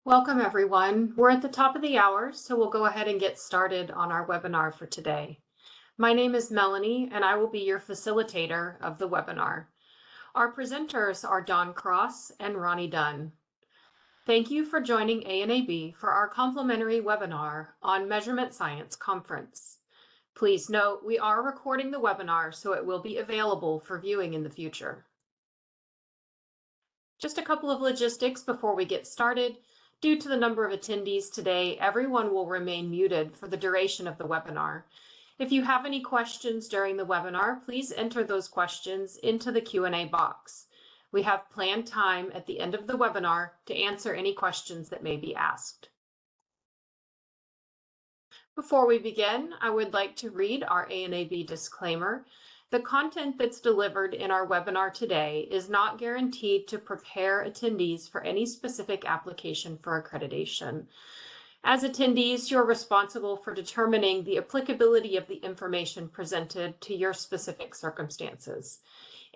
Welcome, everyone. We're at the top of the hour, so we'll go ahead and get started on our webinar for today. My name is Melanie, and I will be your facilitator of the webinar. Our presenters are Don Cross and Ronnie Dunn. Thank you for joining ANAB for our complimentary webinar on Measurement Science Conference. Please note, we are recording the webinar, so it will be available for viewing in the future. Just a couple of logistics before we get started. Due to the number of attendees today, everyone will remain muted for the duration of the webinar. If you have any questions during the webinar, please enter those questions into the Q&A box. We have planned time at the end of the webinar to answer any questions that may be asked. Before we begin, I would like to read our ANAB disclaimer. The content that's delivered in our webinar today is not guaranteed to prepare attendees for any specific application for accreditation. As attendees, you're responsible for determining the applicability of the information presented to your specific circumstances.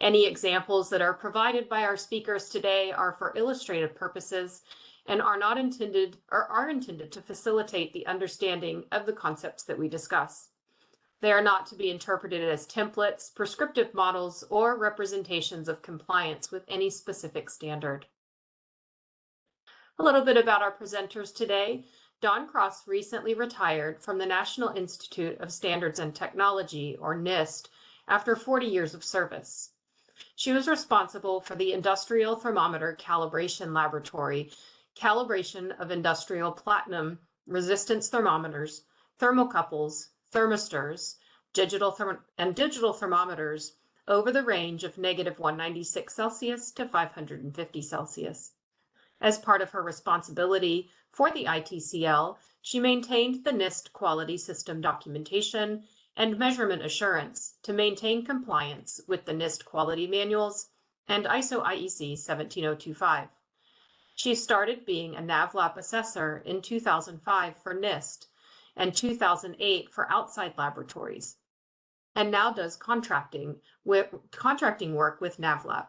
Any examples that are provided by our speakers today are for illustrative purposes and are intended to facilitate the understanding of the concepts that we discuss. They are not to be interpreted as templates, prescriptive models, or representations of compliance with any specific standard. A little bit about our presenters today. Don Cross recently retired from the National Institute of Standards and Technology, or NIST, after 40 years of service. She was responsible for the Industrial Thermometer Calibration Laboratory, calibration of industrial platinum resistance thermometers, thermocouples, thermistors, digital thermometers over the range of -196 Celsius to 550 Celsius. As part of her responsibility for the ITCL, she maintained the NIST quality system documentation and measurement assurance to maintain compliance with the NIST quality manuals and ISO IEC 17025. She started being a NAVLAP assessor in 2005 for NIST and 2008 for outside laboratories, and now does contracting work with NAVLAP.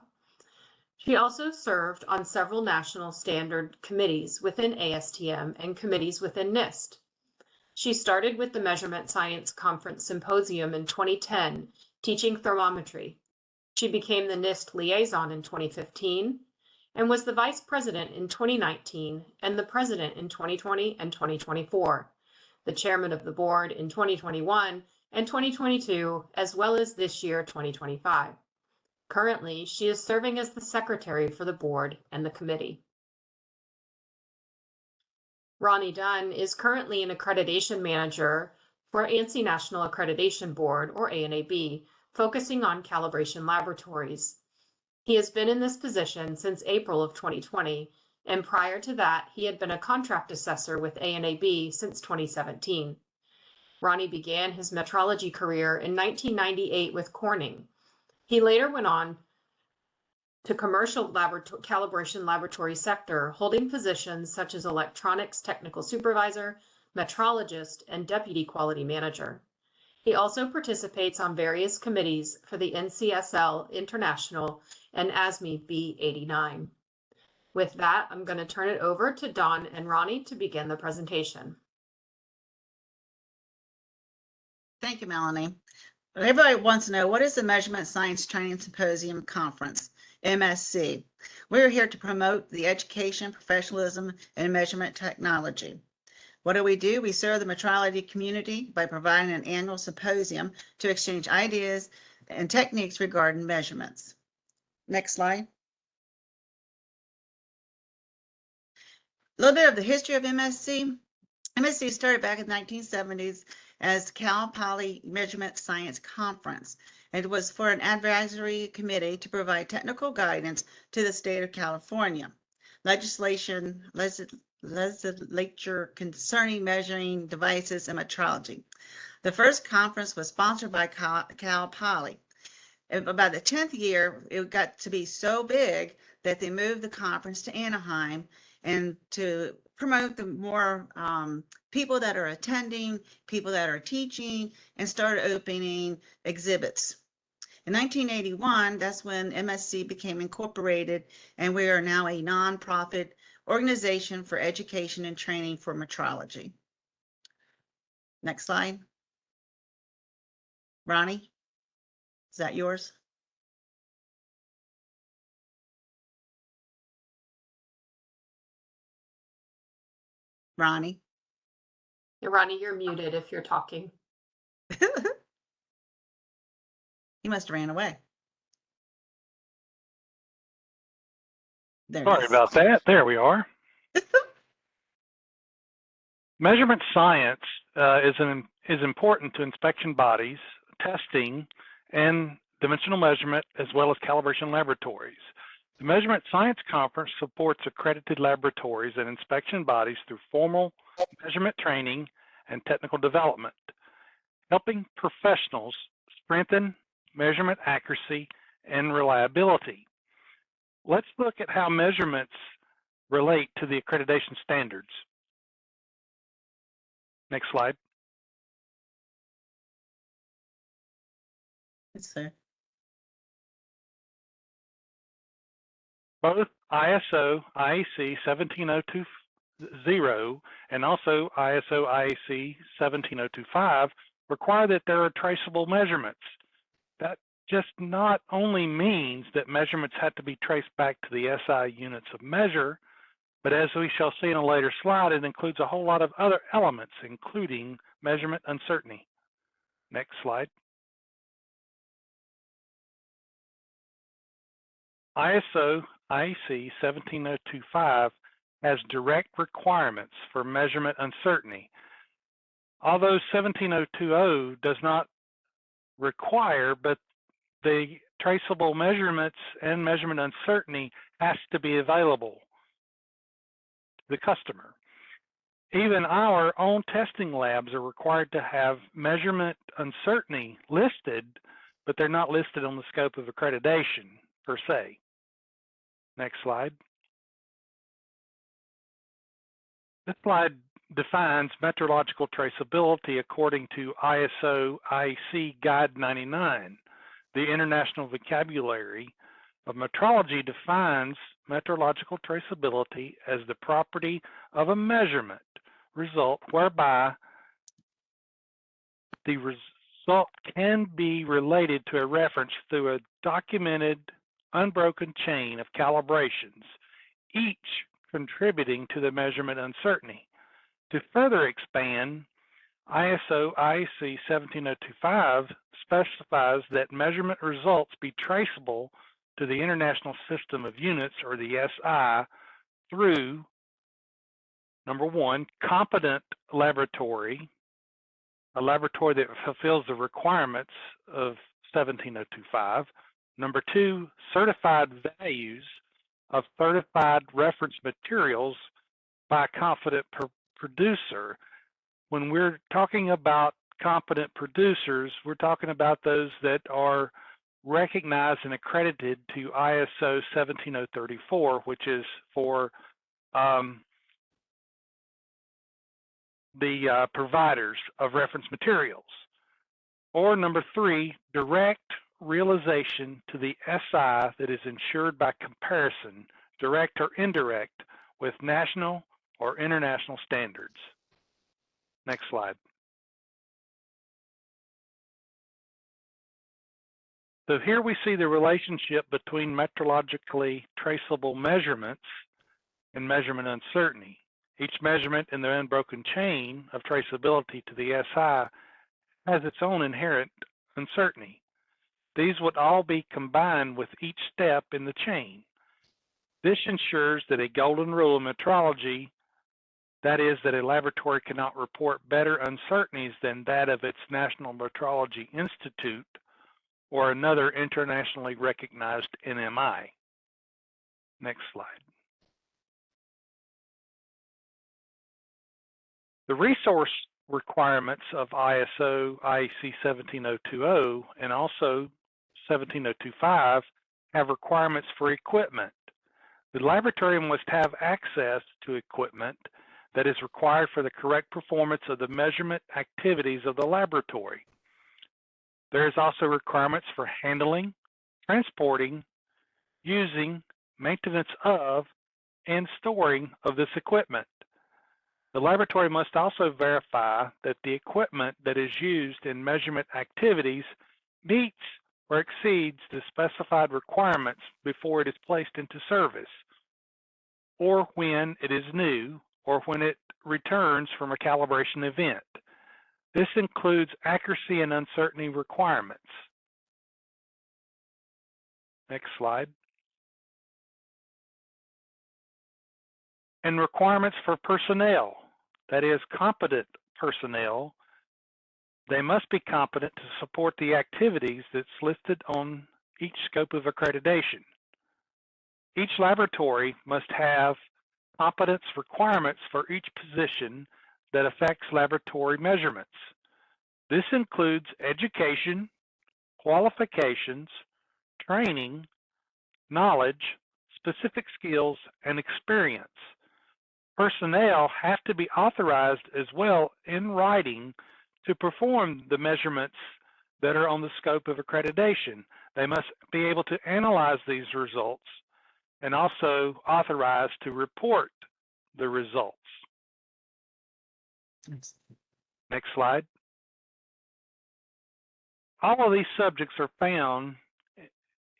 She also served on several national standard committees within ASTM and committees within NIST. She started with the Measurement Science Conference Symposium in 2010, teaching thermometry. She became the NIST liaison in 2015 and was the vice president in 2019 and the president in 2020 and 2024. The chairman of the board in 2021 and 2022, as well as this year, 2025. Currently, she is serving as the secretary for the board and the committee. Ronnie Dunn is currently an accreditation manager for ANSI National Accreditation Board, or ANAB, focusing on calibration laboratories. He has been in this position since April of 2020, and prior to that, he had been a contract assessor with ANAB since 2017. Ronnie began his metrology career in 1998 with Corning. He later went on to commercial calibration laboratory sector, holding positions such as electronics technical supervisor, metrologist, and deputy quality manager. He also participates on various committees for the NCSL International and ASME B89. With that, I'm going to turn it over to Don and Ronnie to begin the presentation. Thank you, Melanie. Everybody wants to know, what is the Measurement Science Training Symposium Conference, MSC? We're here to promote the education, professionalism, and measurement technology. What do? We serve the metrology community by providing an annual symposium to exchange ideas and techniques regarding measurements. Next slide. A little bit of the history of MSC. MSC started back in the 1970s as Cal Poly Measurement Science Conference. It was for an advisory committee to provide technical guidance to the state of California. Legislature concerning measuring devices and metrology. The first conference was sponsored by Cal Poly. About the 10th year, it got to be so big that they moved the conference to Anaheim and to promote the more people that are attending, people that are teaching, and started opening exhibits. In 1981, that's when MSC became incorporated, and we are now a nonprofit Organization for Education and Training for Metrology. Next slide. Ronnie, is that yours? Ronnie? Ronnie, you're muted if you're talking. He must have ran away. There Sorry about that. There we are. Measurement science is important to inspection bodies, testing, and dimensional measurement, as well as calibration laboratories. The Measurement Science Conference supports accredited laboratories and inspection bodies through formal measurement training and technical development, helping professionals strengthen measurement accuracy and reliability. Let's look at how measurements relate to the accreditation standards. Next slide. Yes, sir. Both ISO IEC 17020 and also ISO IEC 17025 require that there are traceable measurements. That just not only means that measurements have to be traced back to the SI units of measure, but as we shall see in a later slide, it includes a whole lot of other elements, including measurement uncertainty. Next slide. ISO IEC 17025 has direct requirements for measurement uncertainty. Although 17020 does not require, but the traceable measurements and measurement uncertainty has to be available to the customer. Even our own testing labs are required to have measurement uncertainty listed, but they're not listed on the scope of accreditation per se. Next slide. This slide defines metrological traceability according to ISO IEC Guide 99. The International Vocabulary of Metrology defines metrological traceability as the property of a measurement result whereby the result can be related to a reference through a documented, unbroken chain of calibrations, each contributing to the measurement uncertainty. To further expand, ISO IEC 17025 specifies that measurement results be traceable to the International System of Units, or the SI, through, number one, competent laboratory, a laboratory that fulfills the requirements of 17025. Number two, certified values of certified reference materials by a competent producer. When we're talking about competent producers, we're talking about those that are recognized and accredited to ISO 17034, which is for the providers of reference materials. Or number three, direct realization to the SI that is ensured by comparison, direct or indirect, with national or international standards. Next slide. So here we see the relationship between metrologically traceable measurements and measurement uncertainty. Each measurement in the unbroken chain of traceability to the SI has its own inherent uncertainty. These would all be combined with each step in the chain. This ensures that a golden rule of metrology, that is, that a laboratory cannot report better uncertainties than that of its National Metrology Institute or another internationally recognized NMI. Next slide. The resource requirements of ISO IEC 17020 and also 17025 have requirements for equipment. The laboratory must have access to equipment that is required for the correct performance of the measurement activities of the laboratory. There is also requirements for handling, transporting, using, maintenance of, and storing of this equipment. The laboratory must also verify that the equipment that is used in measurement activities meets or exceeds the specified requirements before it is placed into service, or when it is new, or when it returns from a calibration event. This includes accuracy and uncertainty requirements. Next slide. And requirements for personnel, that is, competent personnel. They must be competent to support the activities that's listed on each scope of accreditation. Each laboratory must have competence requirements for each position that affects laboratory measurements. This includes education, qualifications, training, knowledge, specific skills, and experience. Personnel have to be authorized as well in writing to perform the measurements that are on the scope of accreditation. They must be able to analyze these results and also authorized to report the results. Next slide. All of these subjects are found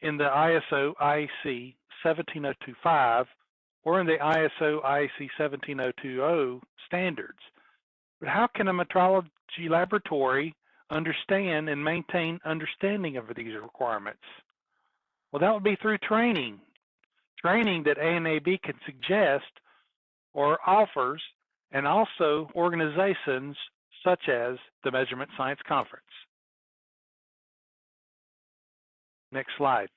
in the ISO IEC 17025 or in the ISO IEC 17020 standards. But how can a metrology laboratory understand and maintain understanding of these requirements? Well, that would be through training that ANAB can suggest or offers, and also organizations such as the Measurement Science Conference. Next slide.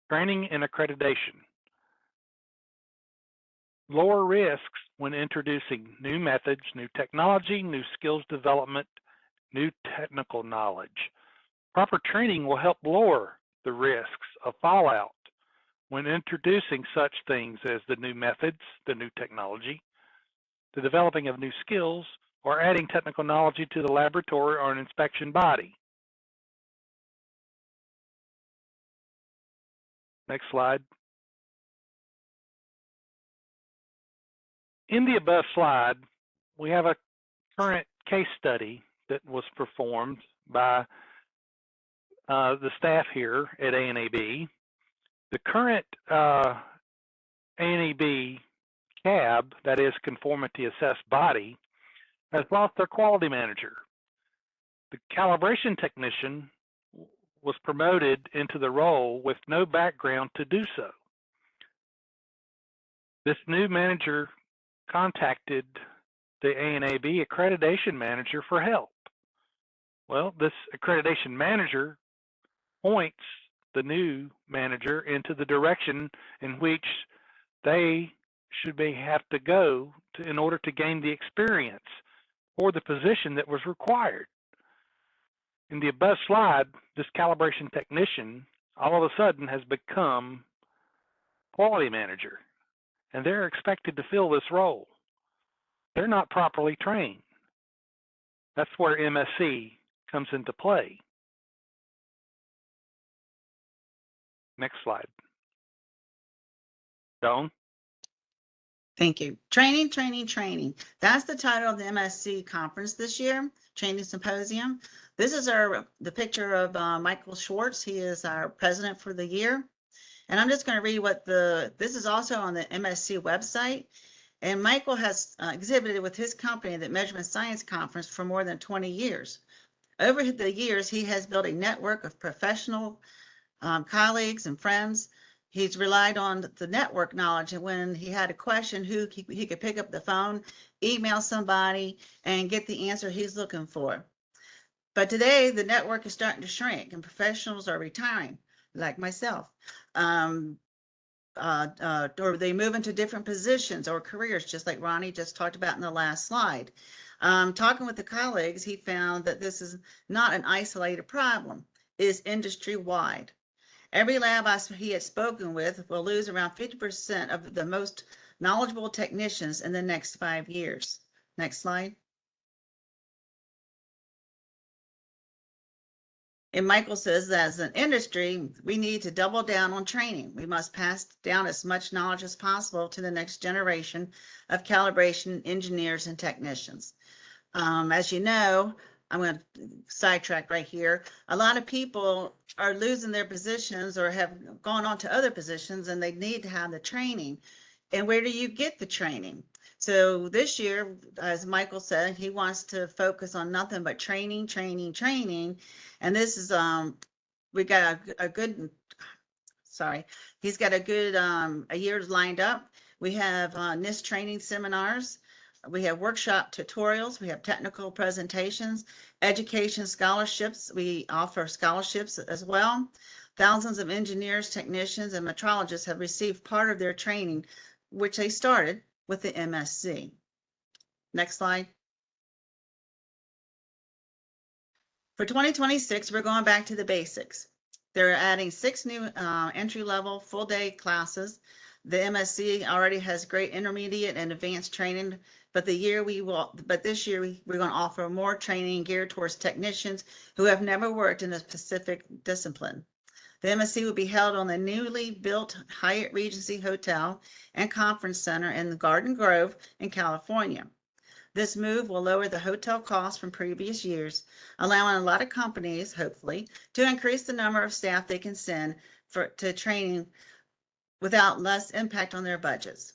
Training and accreditation. Lower risks when introducing new methods, new technology, new skills development, new technical knowledge. Proper training will help lower the risks of fallout when introducing such things as the new methods, the new technology, the developing of new skills, or adding technical knowledge to the laboratory or an inspection body. Next slide. In the above slide, we have a current case study that was performed by the staff here at ANAB. The current ANAB CAB, that is conformity assessed body, has lost their quality manager. The calibration technician was promoted into the role with no background to do so. This new manager contacted the ANAB accreditation manager for help. Well, this accreditation manager points the new manager into the direction in which they should have to go in order to gain the experience for the position that was required. In the above slide, this calibration technician all of a sudden has become quality manager, and they're expected to fill this role. They're not properly trained. That's where MSc comes into play. Next slide. Joan? Thank you. Training, training, training. That's the title of the MSc conference this year, Training Symposium. This is the picture of Michael Schwartz. He is our president for the year. And I'm just going to read what this is also on the MSc website. And Michael has exhibited with his company at the Measurement Science Conference for more than 20 years. Over the years, he has built a network of professional colleagues and friends. He's relied on the network knowledge, and when he had a question, he could pick up the phone, email somebody, and get the answer he's looking for. But today, the network is starting to shrink, and professionals are retiring, like myself. Or they move into different positions or careers, just like Ronnie just talked about in the last slide. Talking with the colleagues, he found that this is not an isolated problem. It is industry-wide. Every lab he had spoken with will lose around 50% of the most knowledgeable technicians in the next 5 years. Next slide. And Michael says that as an industry, we need to double down on training. We must pass down as much knowledge as possible to the next generation of calibration engineers and technicians. As you know, I'm going to sidetrack right here. A lot of people are losing their positions or have gone on to other positions, and they need to have the training. And where do you get the training? So this year, as Michael said, he wants to focus on nothing but training, training, training. And this is, we got a good, sorry, he's got a good, a year lined up. We have NIST training seminars. We have workshop tutorials. We have technical presentations, education scholarships. We offer scholarships as well. Thousands of engineers, technicians, and metrologists have received part of their training, which they started with the MSc. Next slide. For 2026, we're going back to the basics. They're adding 6 new entry-level full-day classes. The MSc already has great intermediate and advanced training, but this year we're going to offer more training geared towards technicians who have never worked in a specific discipline. The MSc will be held on the newly built Hyatt Regency Hotel and Conference Center in the Garden Grove in California. This move will lower the hotel costs from previous years, allowing a lot of companies, hopefully, to increase the number of staff they can send to training without less impact on their budgets.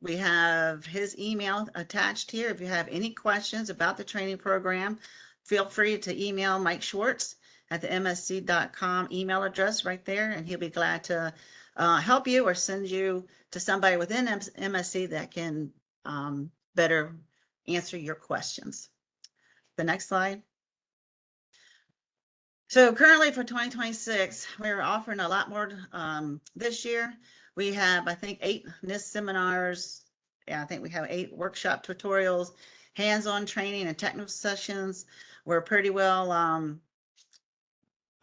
We have his email attached here. If you have any questions about the training program, feel free to email Mike Schwartz at the msc.com email address right there, and he'll be glad to help you or send you to somebody within MSc that can better answer your questions. The next slide. So currently for 2026, we're offering a lot more this year. We have, I think, 8 NIST seminars. Yeah, I think we have 8 workshop tutorials, hands-on training and technical sessions. We're pretty well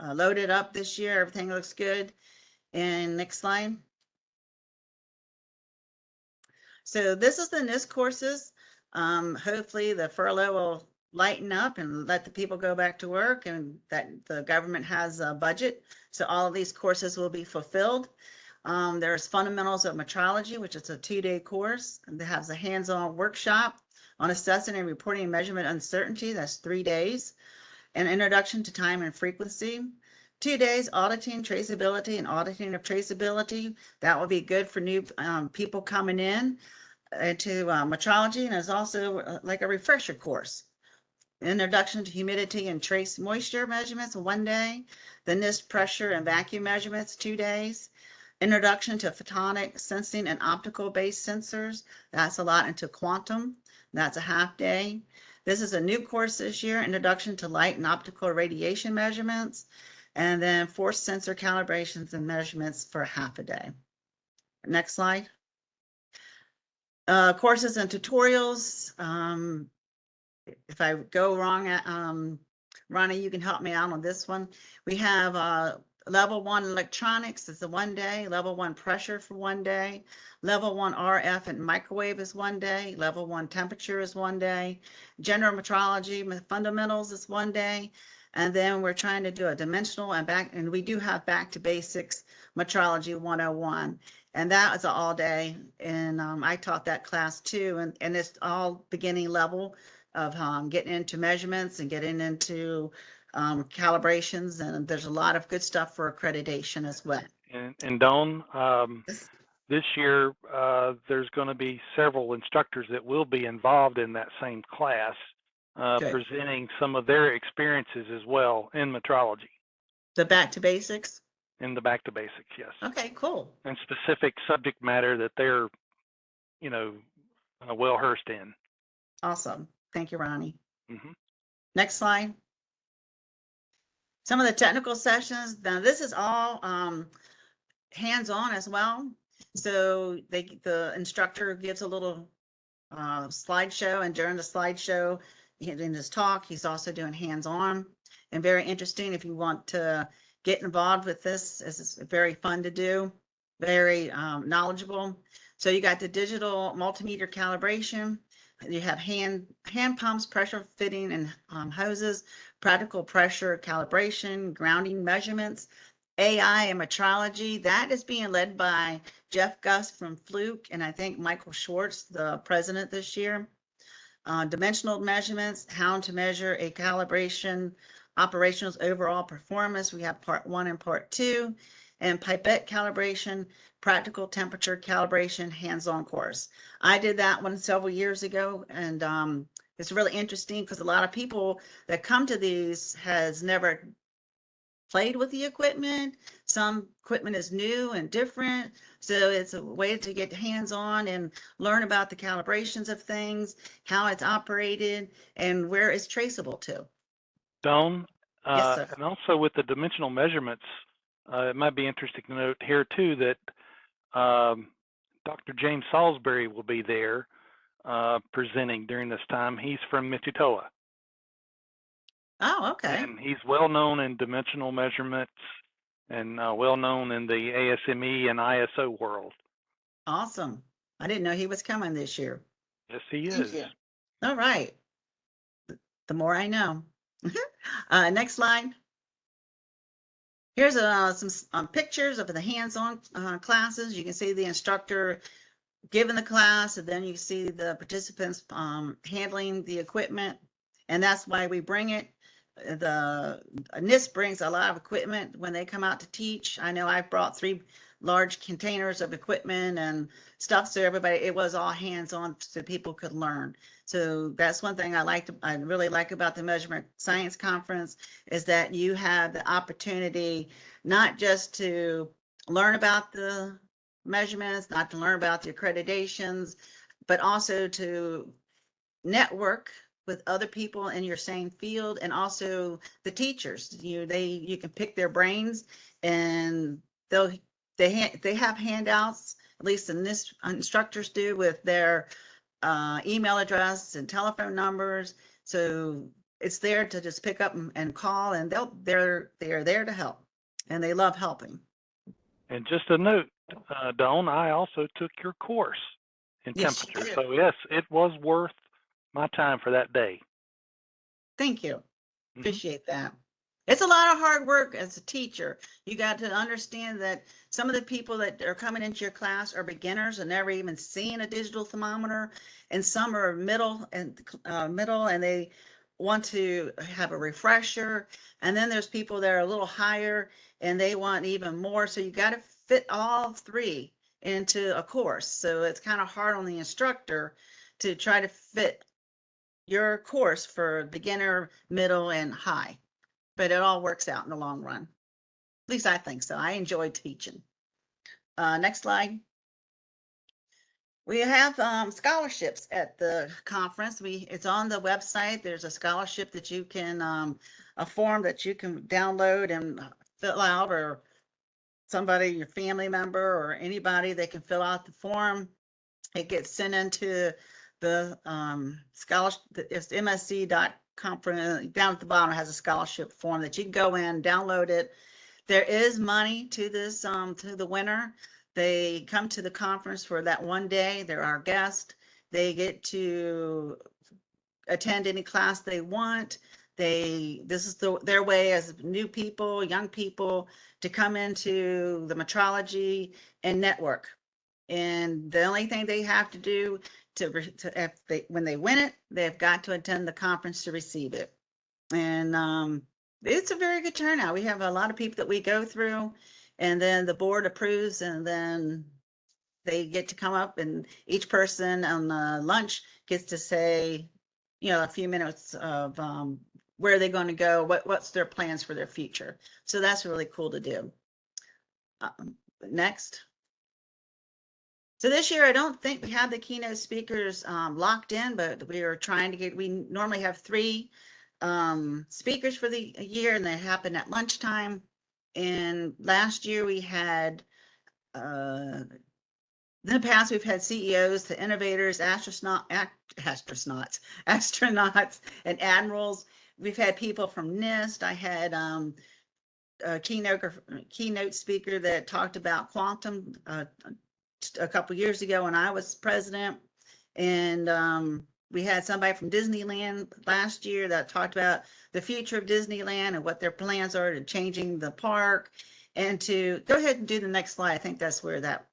loaded up this year. Everything looks good. And next slide. So this is the NIST courses. Hopefully the furlough will lighten up and let the people go back to work, and that the government has a budget. So all of these courses will be fulfilled. There's fundamentals of metrology, which is a 2-day course, and that has a hands-on workshop on assessing and reporting measurement uncertainty. That's 3 days. An introduction to time and frequency. 2 days auditing traceability and auditing of traceability. That will be good for new people coming in to metrology, and it's also like a refresher course. Introduction to humidity and trace moisture measurements, 1 day. The NIST pressure and vacuum measurements, 2 days. Introduction to photonic sensing and optical based sensors. That's a lot into quantum. That's a half day. This is a new course this year, Introduction to light and optical radiation measurements. And then force sensor calibrations and measurements for half a day. Next slide. Courses and tutorials. If I go wrong, Ronnie, you can help me out on this one. We have level 1 electronics is a 1 day, level 1 pressure for 1 day, level 1 RF and microwave is 1 day, level 1 temperature is 1 day, general metrology fundamentals is 1 day, and then we're trying to do a dimensional and we do have back to basics metrology 101, and that is all day, and I taught that class too, and it's all beginning level of getting into measurements and getting into calibrations, and there's a lot of good stuff for accreditation as well. And Dawn, this year there's going to be several instructors that will be involved in that same class, presenting some of their experiences as well in metrology. The back to basics? In the back to basics, yes. Okay, cool. And specific subject matter that they're, well versed in. Awesome. Thank you, Ronnie. Mm-hmm. Next slide. Some of the technical sessions. Now this is all hands-on as well. So the instructor gives a little slideshow, and during the slideshow, in his talk, he's also doing hands-on, and very interesting. If you want to get involved with this, it's very fun to do, very knowledgeable. So you got the digital multimeter calibration. You have hand pumps, pressure fitting and hoses, practical pressure calibration, grounding measurements, AI and metrology. That is being led by Jeff Gus from Fluke, and I think Michael Schwartz, the president this year. Dimensional measurements, how to measure a calibration, operational's overall performance. We have part 1 and part 2, and pipette calibration, practical temperature calibration, hands-on course. I did that one several years ago, and it's really interesting because a lot of people that come to these has never played with the equipment. Some equipment is new and different. So it's a way to get hands-on and learn about the calibrations of things, how it's operated, and where it's traceable to. Dawn, Yes, sir. and also with the dimensional measurements, it might be interesting to note here too that Dr. James Salisbury will be there presenting during this time. He's from Mitutoa. Oh, okay. And he's well known in dimensional measurements and well known in the ASME and ISO world. Awesome. I didn't know he was coming this year. Yes, he Thank is. you. All right. The more I know. Next slide. Here's some pictures of the hands-on classes. You can see the instructor giving the class, and then you see the participants handling the equipment, and that's why we bring it. The NIST brings a lot of equipment when they come out to teach. I know I brought 3 large containers of equipment and stuff, so everybody, it was all hands-on so people could learn. So that's one thing I really like about the Measurement Science Conference, is that you have the opportunity not just to learn about the measurements, not to learn about the accreditations, but also to network with other people in your same field, and also the teachers. You can pick their brains, and they have handouts, at least in this instructors do, with their email address and telephone numbers. So it's there to just pick up and call, and they're there to help, and they love helping. And just a note, Dawn, I also took your course in Yes, you temperature. did. So yes, it was worth my time for that day. Thank you. Mhm. Appreciate that. It's a lot of hard work as a teacher. You got to understand that some of the people that are coming into your class are beginners and never even seen a digital thermometer, and some are middle and they want to have a refresher. And then there's people that are a little higher and they want even more. So you got to fit all 3 into a course. So it's kind of hard on the instructor to try to fit your course for beginner, middle, and high, but it all works out in the long run. At least I think so. I enjoy teaching. Next slide. We have scholarships at the conference. It's on the website. There's a scholarship that you can, a form that you can download and fill out, or somebody, your family member or anybody, they can fill out the form. It gets sent into the scholarship. It's msc.conference. Down at the bottom has a scholarship form that you can go in, download it. There is money to this, to the winner. They come to the conference for that one day. They're our guest. They get to attend any class they want. This is their way as new people, young people, to come into the metrology and network. And the only thing they have to do when they win it, they've got to attend the conference to receive it. And it's a very good turnout. We have a lot of people that we go through, and then the board approves, and then they get to come up, and each person on lunch gets to say, a few minutes of where they're going to go, what's their plans for their future. So that's really cool to do. Next. So this year, I don't think we have the keynote speakers locked in, but we are trying to we normally have 3 speakers for the year, and they happen at lunchtime. And last year we had, in the past, we've had CEOs, the innovators, astronauts, and admirals. We've had people from NIST. I had a keynote speaker that talked about quantum a couple years ago when I was president. And we had somebody from Disneyland last year that talked about the future of Disneyland and what their plans are to changing the park. And to go ahead and do the next slide. I think that's where that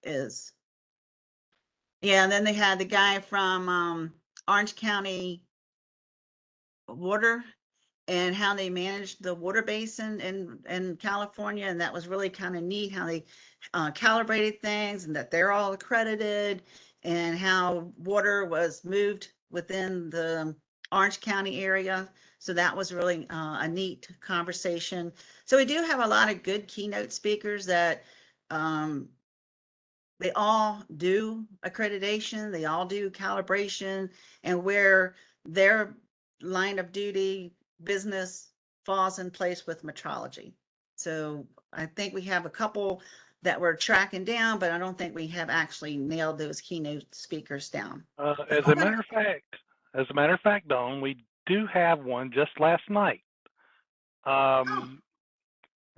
is. Yeah, and then they had the guy from Orange County Water and how they managed the water basin in California. And that was really kind of neat how they calibrated things and that they're all accredited and how water was moved within the Orange County area. So that was really a neat conversation. So we do have a lot of good keynote speakers that they all do accreditation, they all do calibration, and where their line of duty business falls in place with metrology. So I think we have a couple that we're tracking down, but I don't think we have actually nailed those keynote speakers down. As a matter of fact, Dawn, we do have one just last night. And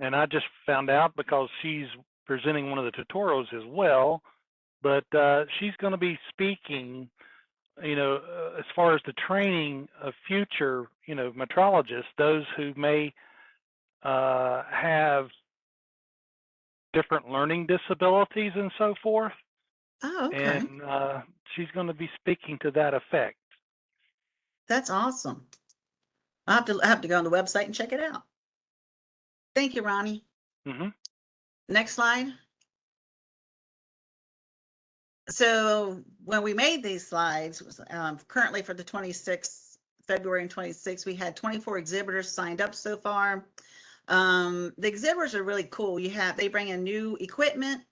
I just found out because she's presenting one of the tutorials as well, but she's going to be speaking, as far as the training of future, metrologists, those who may have different learning disabilities and so forth. Oh, okay. And she's going to be speaking to that effect. That's awesome. I have to go on the website and check it out. Thank you, Ronnie. Mm-hmm. Next slide. So when we made these slides, currently for the 26th, February and 26th, we had 24 exhibitors signed up so far. The exhibitors are really cool. They bring in new equipment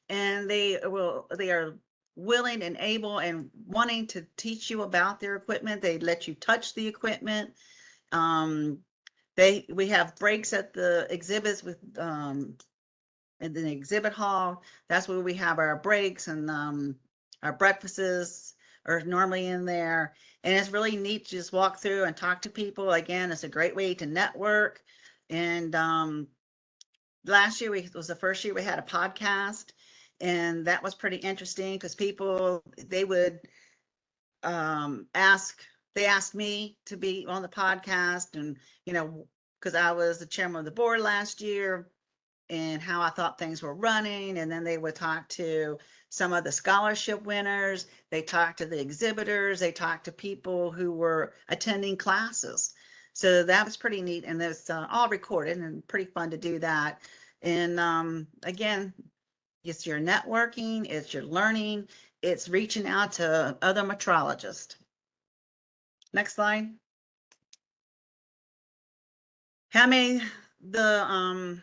and they are willing and able and wanting to teach you about their equipment. They let you touch the equipment. We have breaks at the exhibits with in the exhibit hall. That's where we have our breaks, and our breakfasts are normally in there. And it's really neat to just walk through and talk to people. Again, it's a great way to network. And last year was the first year we had a podcast, and that was pretty interesting because people, they would they asked me to be on the podcast, and because I was the chairman of the board last year, and how I thought things were running. And then they would talk to some of the scholarship winners. They talked to the exhibitors. They talked to people who were attending classes. So that was pretty neat. And it's all recorded and pretty fun to do that. And again, it's your networking, it's your learning, it's reaching out to other metrologists. Next slide. How may the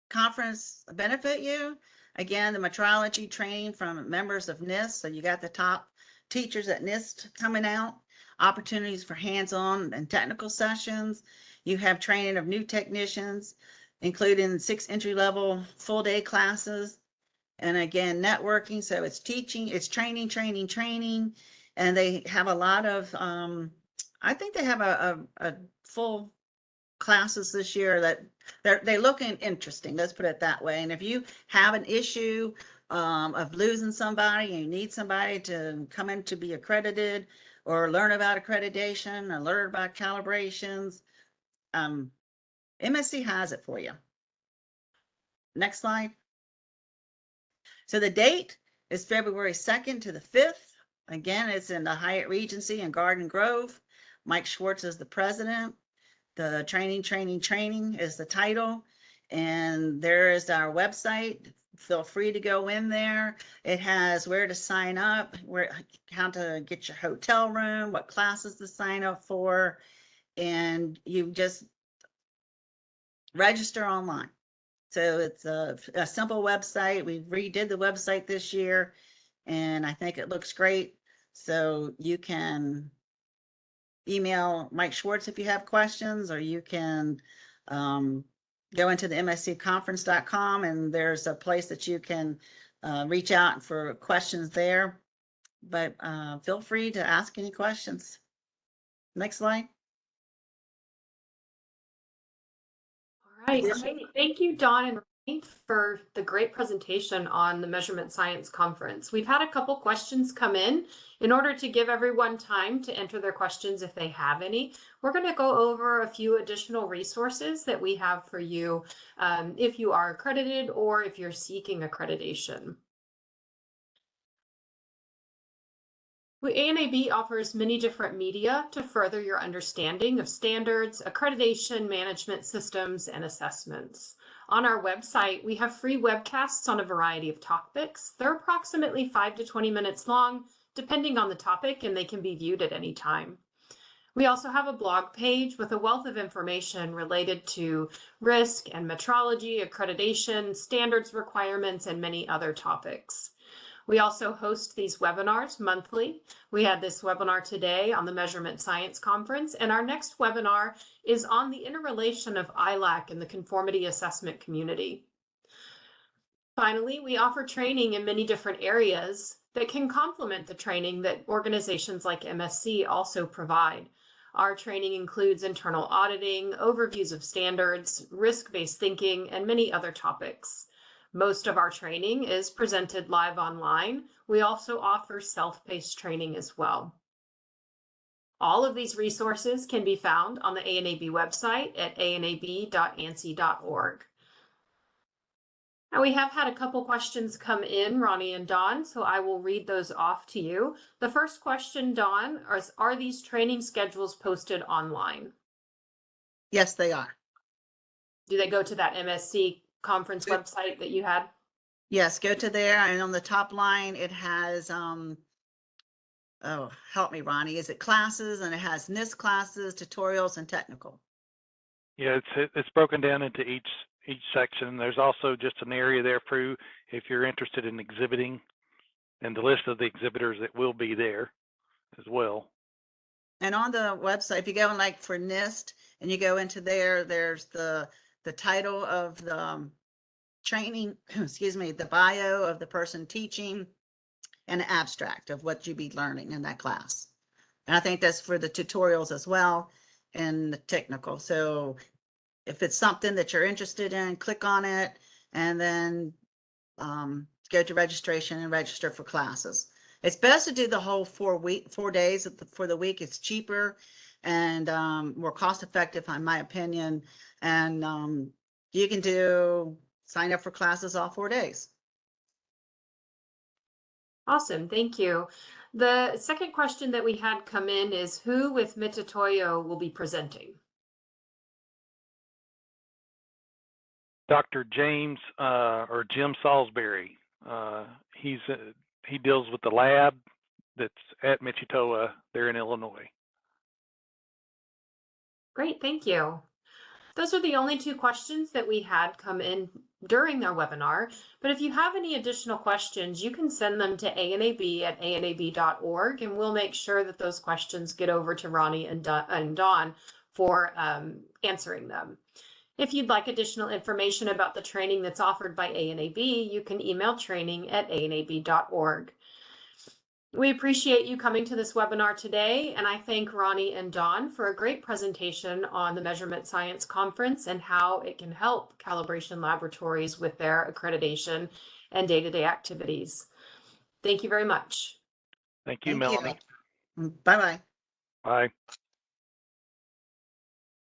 conference benefit you? Again, the metrology training from members of NIST. So you got the top teachers at NIST coming out, opportunities for hands-on and technical sessions. You have training of new technicians, including 6 entry-level full-day classes. And again, networking. So it's teaching, it's training. And they have a lot of, I think they have a full classes this year that they're looking interesting. Let's put it that way. And if you have an issue of losing somebody and you need somebody to come in to be accredited or learn about accreditation or learn about calibrations, MSC has it for you. Next slide. So the date is February 2nd to the 5th. Again, it's in the Hyatt Regency in Garden Grove. Mike Schwartz is the president. The training is the title. And there is our website. Feel free to go in there. It has where to sign up, how to get your hotel room, what classes to sign up for. And you just register online. So it's a simple website. We redid the website this year, and I think it looks great. So you can email Mike Schwartz if you have questions, or you can go into the mscconference.com, and there's a place that you can reach out for questions there. But feel free to ask any questions. Next slide. All right, great. Thank you, Dawn and for the great presentation on the Measurement Science Conference. We've had a couple questions come in. In order to give everyone time to enter their questions if they have any, we're going to go over a few additional resources that we have for you if you are accredited or if you're seeking accreditation. ANAB offers many different media to further your understanding of standards, accreditation, management systems, and assessments. On our website, we have free webcasts on a variety of topics. They're approximately 5 to 20 minutes long, depending on the topic, and they can be viewed at any time. We also have a blog page with a wealth of information related to risk and metrology, accreditation, standards requirements, and many other topics. We also host these webinars monthly. We had this webinar today on the Measurement Science Conference, and our next webinar is on the interrelation of ILAC and the conformity assessment community. Finally, we offer training in many different areas that can complement the training that organizations like MSC also provide. Our training includes internal auditing, overviews of standards, risk-based thinking, and many other topics. Most of our training is presented live online. We also offer self-paced training as well. All of these resources can be found on the ANAB website at anab.ansi.org. Now we have had a couple questions come in, Ronnie and Dawn, so I will read those off to you. The first question, Dawn, are these training schedules posted online? Yes, they are. Do they go to that MSC conference website that you had? Yes, go to there, and on the top line it has oh, help me, Ronnie, is it classes? And it has NIST classes, tutorials, and technical. Yeah, it's broken down into each section. There's also just an area there for you if you're interested in exhibiting, and the list of the exhibitors that will be there as well. And on the website, if you go in like for NIST and you go into there, there's the title of the training, excuse me, the bio of the person teaching, and an abstract of what you be learning in that class. And I think that's for the tutorials as well and the technical. So if it's something that you're interested in, click on it and then go to registration and register for classes. It's best to do the whole 4 days for the week. It's cheaper and more cost effective, in my opinion. And you can sign up for classes all 4 days. Awesome, thank you. The second question that we had come in is who with Mitatoyo will be presenting? Dr. James or Jim Salisbury. He deals with the lab that's at Michitoa there in Illinois. Great, thank you. Those are the only two questions that we had come in during their webinar. But if you have any additional questions, you can send them to anab@anab.org, and we'll make sure that those questions get over to Ronnie and Dawn for answering them. If you'd like additional information about the training that's offered by ANAB, you can email training@anab.org. We appreciate you coming to this webinar today, and I thank Ronnie and Dawn for a great presentation on the Measurement Science Conference and how it can help calibration laboratories with their accreditation and day-to-day activities. Thank you very much. Thank you, Thank Melanie. you. Bye-bye. Bye.